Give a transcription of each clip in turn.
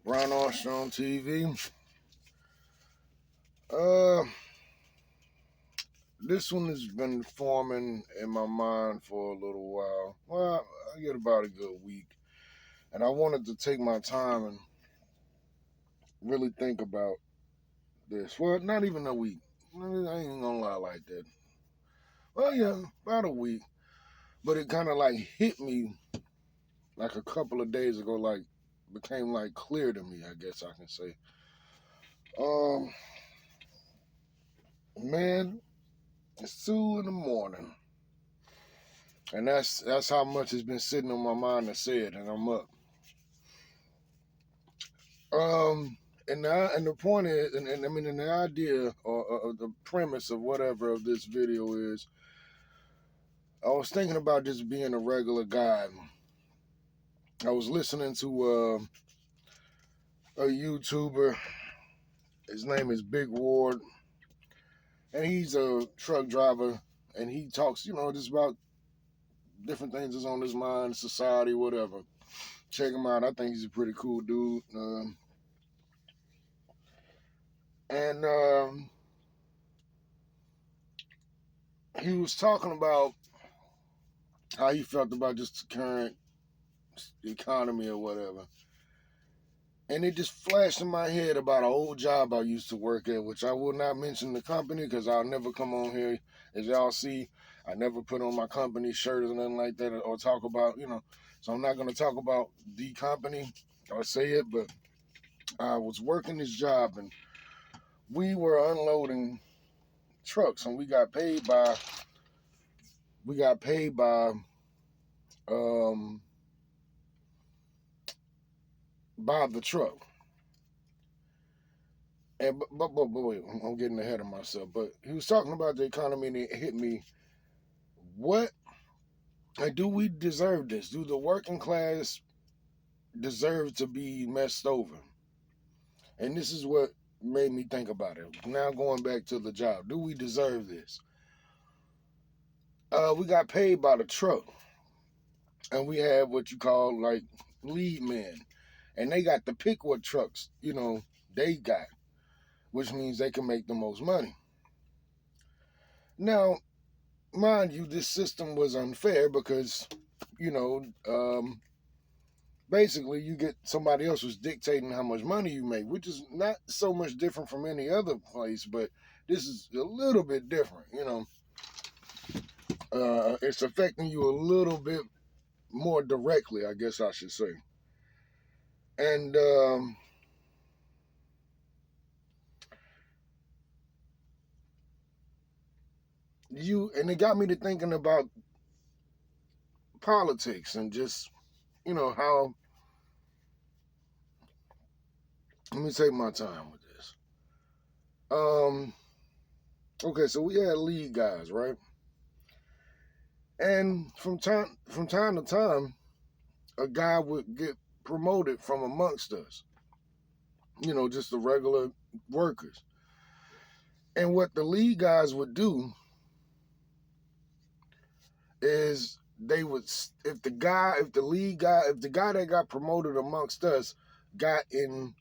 Ron Armstrong TV. Uh, this one has been forming in my mind for a little while. Well, I get about a good week, and I wanted to take my time and really think about this. Well, not even a week. I ain't gonna lie like that. Well, yeah, about a week, but it kind of like hit me like a couple of days ago. Like became like clear to me. I guess I can say. Um, man, it's 2 in the morning. And that's how much has been sitting on my mind to say it, and I'm up. And the point is, and I mean, and the idea or the premise of whatever of this video is, I was thinking about just being a regular guy. I was listening to a YouTuber. His name is Big Ward, and he's a truck driver, and he talks, just about different things that's on his mind, society, whatever. Check him out. I think he's a pretty cool dude. And he was talking about how he felt about just the current economy or whatever. And it just flashed in my head about an old job I used to work at, which I will not mention the company because I'll never come on here. As y'all see, I never put on my company shirt or nothing like that or talk about, So I'm not going to talk about the company or say it, but I was working this job and we were unloading trucks and we got paid by by the truck. And but wait, I'm getting ahead of myself. But he was talking about the economy, and it hit me. What? And do we deserve this? Do the working class deserve to be messed over? And this is what made me think about it. Now going back to the job, do we deserve this? We got paid by the truck, and we have what you call like lead men, and they got to pick what trucks they got, which means they can make the most money. Now, mind you, this system was unfair because, basically you get somebody else who's dictating how much money you make, which is not so much different from any other place, but this is a little bit different, It's affecting you a little bit more directly, I guess I should say. And it got me to thinking about politics and just, how. Let me take my time with this. Okay, so we had lead guys, right? And from time to time, a guy would get promoted from amongst us. Just the regular workers. And what the lead guys would do is they would, if the guy that got promoted amongst us got in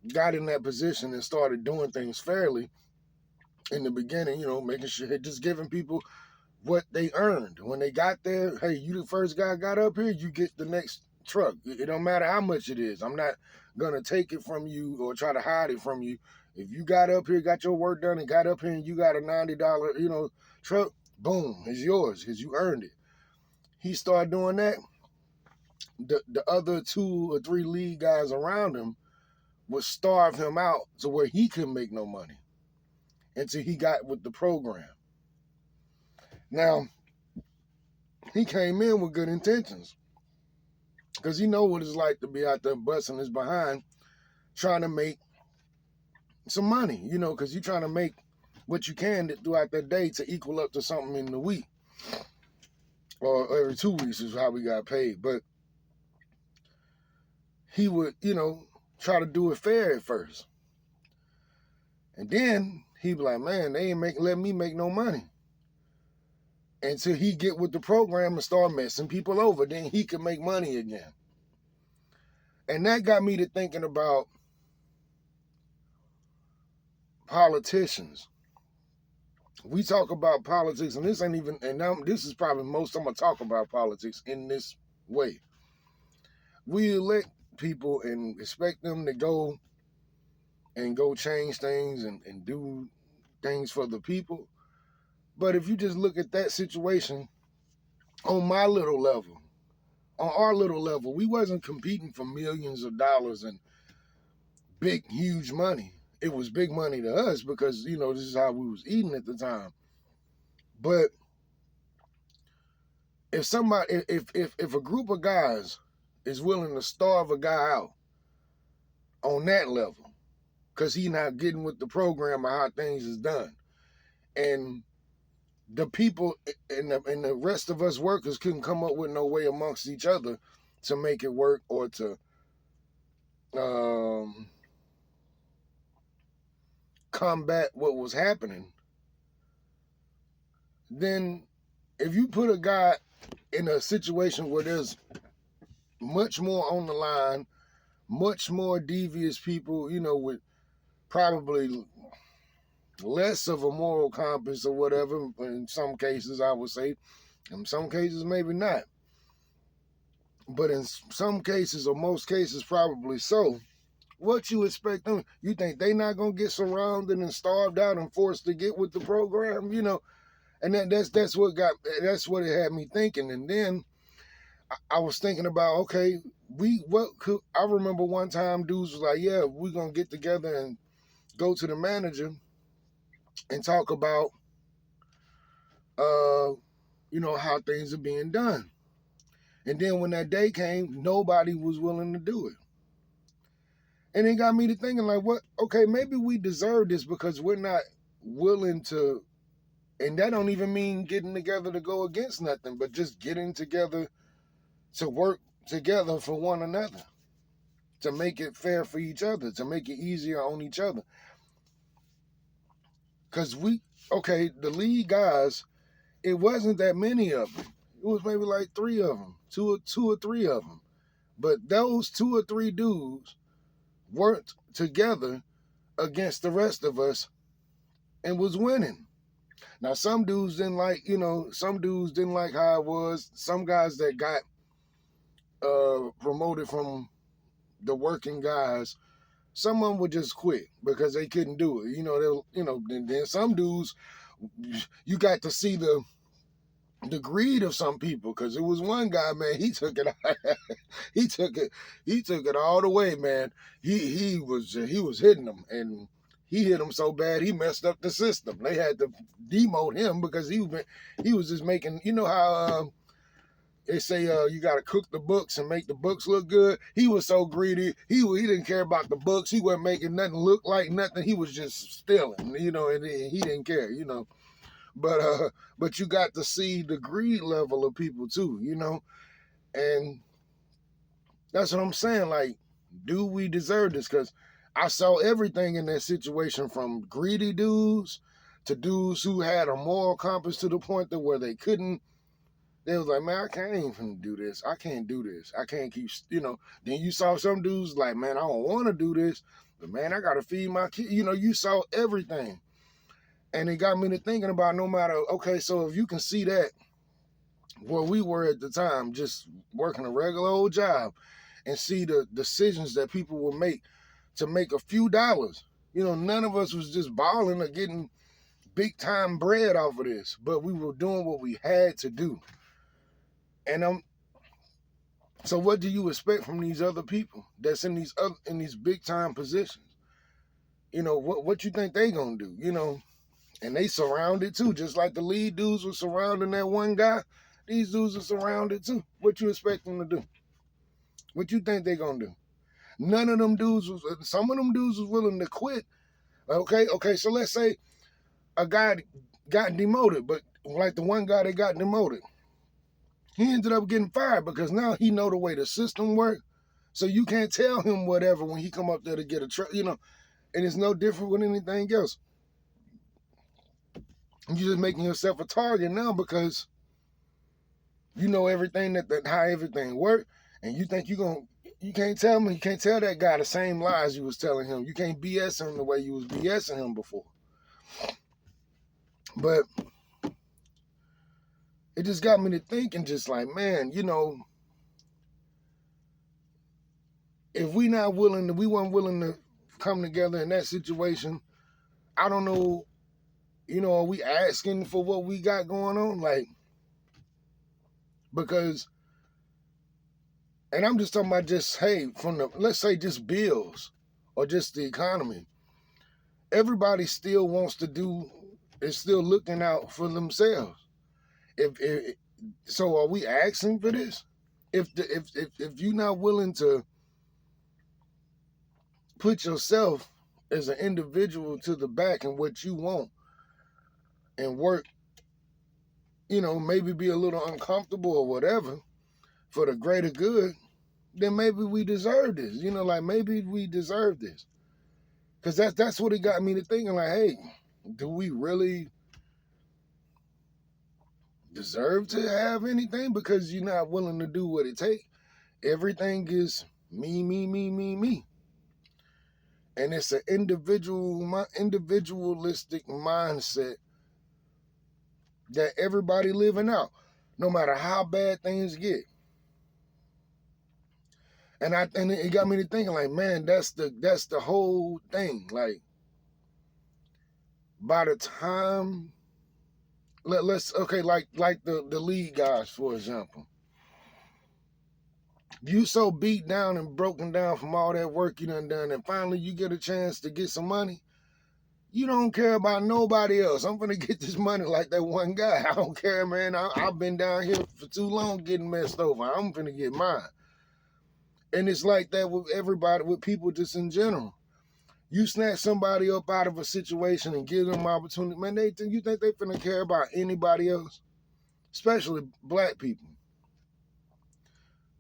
that position and started doing things fairly in the beginning, making sure, just giving people what they earned. When they got there, hey, you the first guy got up here, you get the next truck. It don't matter how much it is. I'm not gonna take it from you or try to hide it from you. If you got up here, got your work done, and got up here and you got a $90, truck, boom, it's yours because you earned it. He started doing that. The other 2 or 3 lead guys around him would starve him out to where he couldn't make no money until he got with the program. Now, he came in with good intentions because he know what it's like to be out there busting his behind trying to make some money, because you're trying to make what you can throughout that day to equal up to something in the week or every 2 weeks is how we got paid. But he would, try to do it fair at first. And then he'd be like, man, they ain't letting me make no money. Until he get with the program and start messing people over, then he can make money again. And that got me to thinking about politicians. We talk about politics, and this ain't even, and now this is probably most I'm gonna talk about politics in this way. We elect people and expect them to go change things and do things for the people. But if you just look at that situation on my little level, on our little level, we wasn't competing for millions of dollars and big, huge money. It was big money to us because, this is how we was eating at the time. But if somebody, if a group of guys is willing to starve a guy out on that level, because he not getting with the program or how things is done, and the people and the rest of us workers couldn't come up with no way amongst each other to make it work or to combat what was happening, then if you put a guy in a situation where there's much more on the line, much more devious people, with probably less of a moral compass or whatever, in some cases I would say, in some cases maybe not, but in some cases or most cases probably so, what you expect them? You think they not gonna get surrounded and starved out and forced to get with the program? And that's what it had me thinking. And then I was thinking about, okay, I remember one time dudes was like, yeah, we're gonna get together and go to the manager and talk about how things are being done. And then when that day came, nobody was willing to do it. And it got me to thinking, like, what? Okay, maybe we deserve this because we're not willing to, and that don't even mean getting together to go against nothing, but just getting together to work together for one another, to make it fair for each other, to make it easier on each other. Because the lead guys, it wasn't that many of them. It was maybe like 3 of them, two or three of them. But those 2 or 3 dudes worked together against the rest of us and was winning. Now, some dudes didn't like how it was. Some guys that got promoted from the working guys, some of them would just quit because they couldn't do it. Then some dudes, you got to see the greed of some people, because it was one guy, man, he took it he took it all the way, man. He was hitting them, and he hit them so bad he messed up the system. They had to demote him because he was just making, how they say you got to cook the books and make the books look good. He was so greedy. He didn't care about the books. He wasn't making nothing look like nothing. He was just stealing, and he didn't care, But you got to see the greed level of people too, and that's what I'm saying. Like, do we deserve this? Because I saw everything in that situation, from greedy dudes to dudes who had a moral compass to the point that where they couldn't. They was like, man, I can't even do this. I can't do this. I can't keep, Then you saw some dudes like, man, I don't want to do this, but man, I got to feed my kid. You saw everything. And it got me to thinking about, okay, so if you can see that where we were at the time, just working a regular old job, and see the decisions that people will make to make a few dollars. None of us was just balling or getting big time bread off of this, but we were doing what we had to do. And so what do you expect from these other people that's in these big time positions? What you think they gonna do? And they surrounded too, just like the lead dudes were surrounding that one guy. These dudes are surrounded too. What you expect them to do? What you think they gonna do? None of them dudes some of them dudes was willing to quit. Okay, so let's say a guy got demoted, but like the one guy that got demoted, he ended up getting fired because now he know the way the system works. So you can't tell him whatever when he come up there to get a truck, and it's no different with anything else. You're just making yourself a target now because you know everything how everything works, and you think you're gonna You can't tell me, you can't tell that guy the same lies you was telling him. You can't BS him the way you was BSing him before. But it just got me to thinking, just like, man, you know, if we weren't willing to come together in that situation, I don't know, you know, are we asking for what we got going on? Like, because, and I'm just talking about just, hey, let's say just bills or just the economy. Everybody still wants to is still looking out for themselves. So are we asking for this? If you're not willing to put yourself as an individual to the back and what you want and work, you know, maybe be a little uncomfortable or whatever for the greater good, then maybe we deserve this. You know, like maybe we deserve this. Because that's what it got me to thinking, like, hey, do we really deserve to have anything? Because you're not willing to do what it takes. Everything is me, me, me, me, me. And it's an individualistic mindset that everybody living out, no matter how bad things get. And it got me to thinking, like, man, that's the whole thing. Like, by the time let's like the league guys, for example. You so beat down and broken down from all that work you done, and finally you get a chance to get some money. You don't care about nobody else. I'm gonna get this money like that one guy. I don't care, man. I've been down here for too long getting messed over. I'm gonna get mine. And it's like that with everybody, with people just in general. You snatch somebody up out of a situation and give them opportunity, man, you think they finna care about anybody else? Especially black people.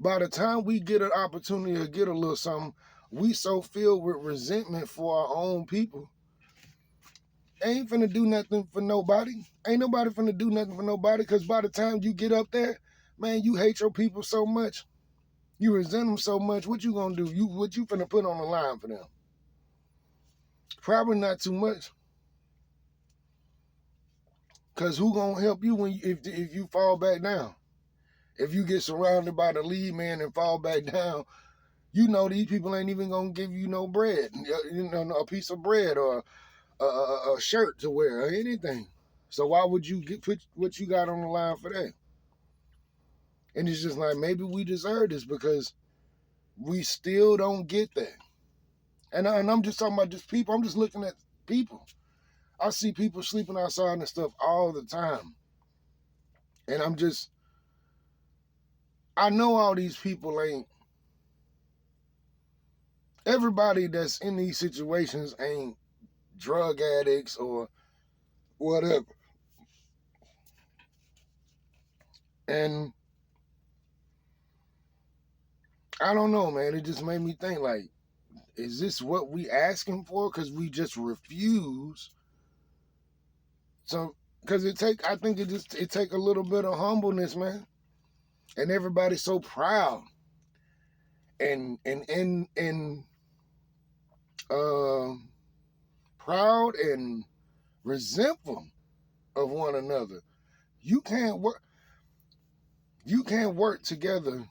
By the time we get an opportunity to get a little something, we so filled with resentment for our own people. Ain't finna do nothing for nobody. Ain't nobody finna do nothing for nobody, because by the time you get up there, man, you hate your people so much. You resent them so much. What you gonna do? What you finna put on the line for them? Probably not too much. Because who gonna help you if you fall back down? If you get surrounded by the lead man and fall back down, you know these people ain't even gonna give you no bread, you know, a piece of bread or a shirt to wear or anything. So why would you put what you got on the line for that? And it's just like, maybe we deserve this because we still don't get that. And I'm just talking about just people. I'm just looking at people. I see people sleeping outside and stuff all the time. And I know all these people ain't, everybody that's in these situations ain't drug addicts or whatever. And I don't know, man. It just made me think, like, is this what we asking for? Because we just refuse. So, because I think it take a little bit of humbleness, man. And everybody's so proud and proud and resentful of one another. You can't work together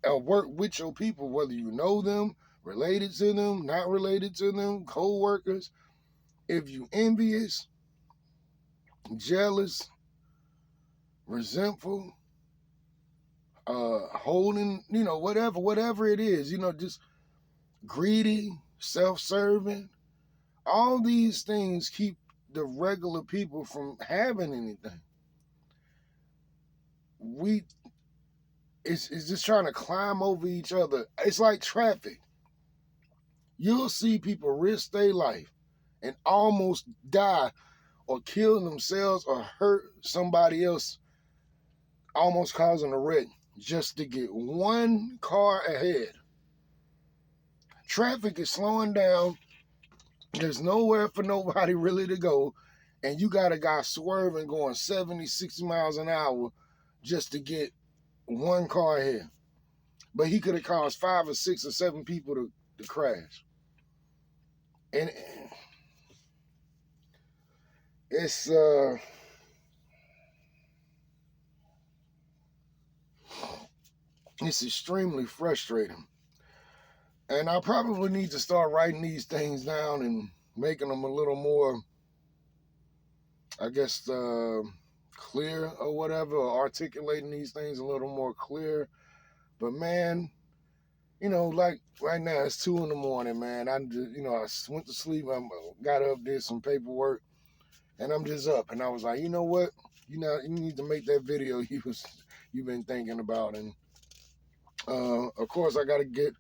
or work with your people, whether you know them, related to them, not related to them, co-workers. If you envious, jealous, resentful, holding, you know, whatever it is, you know, just greedy, self-serving, all these things keep the regular people from having anything. It's just trying to climb over each other. It's like traffic. You'll see people risk their life and almost die or kill themselves or hurt somebody else, almost causing a wreck just to get one car ahead. Traffic is slowing down. There's nowhere for nobody really to go. And you got a guy swerving going 70, 60 miles an hour just to get one car ahead. but he could have caused 5 or 6 or 7 people to crash. And it's extremely frustrating. And I probably need to start writing these things down and making them a little more, I guess, clear or whatever, or articulating these things a little more clear. But man, you know, like right now it's 2 a.m, man. I just, you know, I went to sleep. I got up, did some paperwork, and I'm just up. And I was like, you know what? You need to make that video you've been thinking about. And of course, I got to get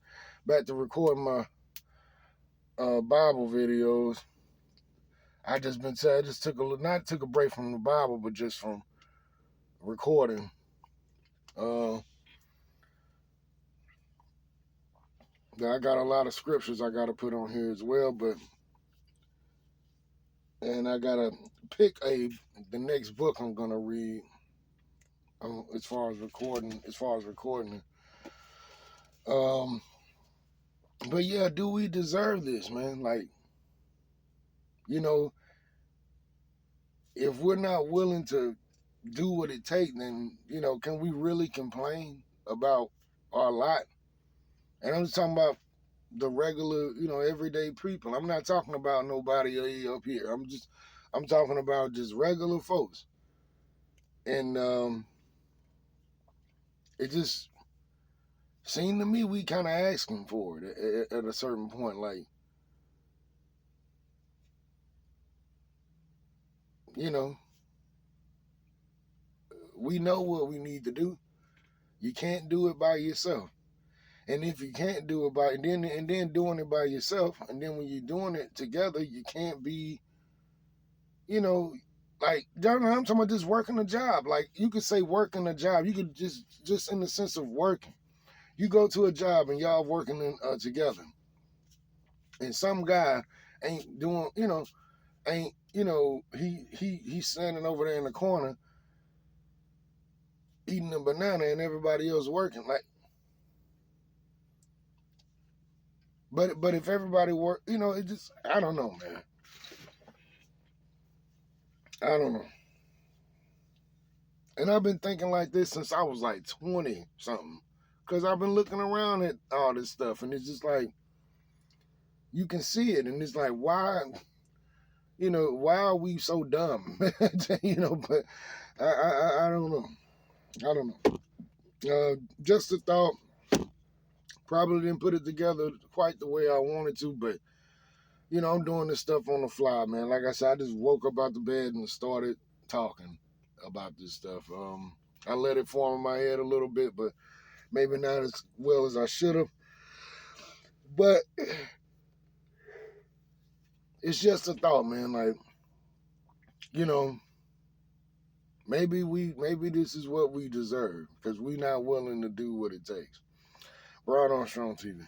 back to recording my Bible videos. I just took a break from the Bible, but just from recording. I got a lot of scriptures I got to put on here as well, and I gotta pick the next book I'm gonna read. As far as recording. But yeah, do we deserve this, man? Like, you know, if we're not willing to do what it takes, then, you know, can we really complain about our lot? And I'm just talking about the regular, you know, everyday people. I'm not talking about nobody up here. I'm talking about just regular folks. And it just seemed to me we kind of asking for it at a certain point. Like, you know, we know what we need to do. You can't do it by yourself. And if you can't do it and then doing it by yourself, and then when you're doing it together, you can't be, you know, like, John, I'm talking about just working a job. Like, you could say working a job. You could just in the sense of working. You go to a job and y'all working together, and some guy ain't doing, he's standing over there in the corner eating a banana, and everybody else working. Like, but if everybody work, you know, it just, I don't know, man. I don't know. And I've been thinking like this since I was like 20 something, because I've been looking around at all this stuff, and it's just like, you can see it, and it's like, why, why are we so dumb? But I don't know. I don't know. Just a thought. Probably didn't put it together quite the way I wanted to, but I'm doing this stuff on the fly, man. Like I said, I just woke up out the bed and started talking about this stuff. I let it form in my head a little bit, but maybe not as well as I should have. But it's just a thought, man. Like, maybe this is what we deserve, because we not willing to do what it takes. Broad on Strong TV.